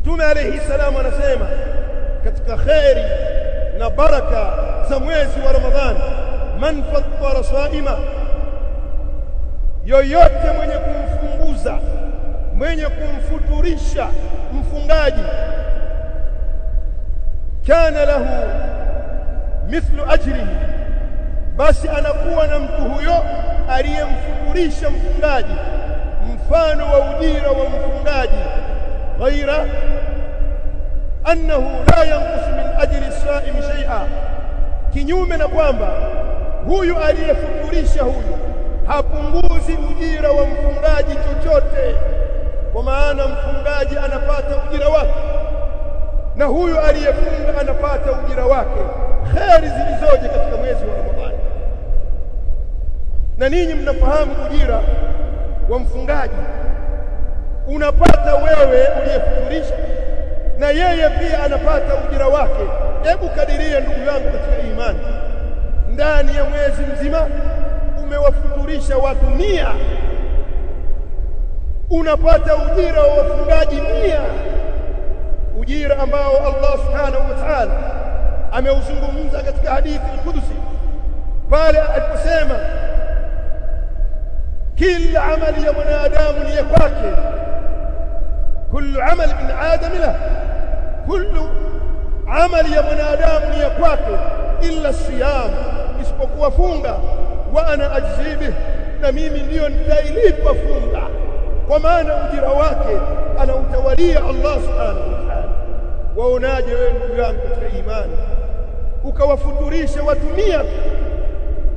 Mtume alayhi salamu anasema katika khairi na baraka za mwezi wa Ramadhani, man fattara saima, yoyote mwenye kumfunguza, mwenye kumfuturisha mfungaji, kana lahu mithlu ajrihi, basi anakuwa na mtu huyo aliyemfuturisha mfungaji mfano wa ujira wa mfungaji, ghaira annahu la yanqus min ajri as-sa'im shay'a, kinyume na kwamba huyu aliyefuturisha huyu hapunguzi ujira wa mfungaji chochote, kwa maana mfungaji anapata ujira wake na huyu aliyefunga anapata ujira wake. Kheri zilizoje katika mwezi wa Ramadhani! Na ninyi mnafahamu ujira wa mfungaji unapata wewe uliyefuturisha, na yeye pia anapata ujira wake. Hebu kadiria ndugu yangu katika imani, ndani ya mwezi mzima umewafuturisha watu 100, unapata ujira wa wafungaji 100, ujira ambao Allah subhanahu wa ta'ala ameuzungumza katika hadithi al-Qudsi pale aliposema kila amali ya mwanadamu ni ya kwake, kullu amali min adam lahu, kullu amali ya mwanadamu ni ya kwake illa siyam, isipokuwa funga. Wa ana ajzi bih, na mimi ndio nitailipa funga, kwa maana ujira wake anautawalia Allah subhanahu wa ta'ala. Waonaje wewe ndugu yangu katika imani ukawafuturisha watu 100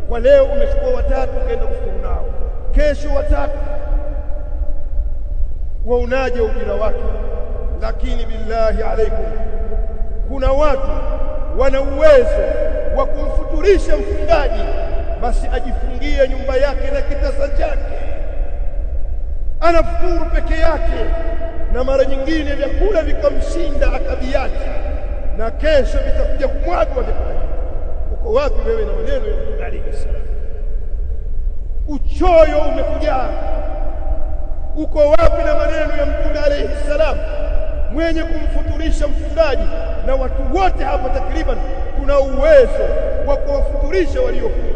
kwa leo umechukua watatu ukaenda kufuturu nao, kesho watatu, waonaje ujira wake? Lakini billahi alaikum, kuna watu wana uwezo wa kumfuturisha mfungaji, basi ajifungie nyumba yake na kitasa chake, anafuturu peke yake, na mara nyingine vyakula vikamshinda akaviacha, na kesho vitakuja kumwagwa vyakula. Uko wapi wewe na maneno ya Mtume alayhi salam? Uchoyo umekujaa. Uko wapi na maneno ya Mtume alayhi salam mwenye kumfuturisha mfungaji? Na watu wote hapa takriban tuna uwezo wa kuwafuturisha waliofunga.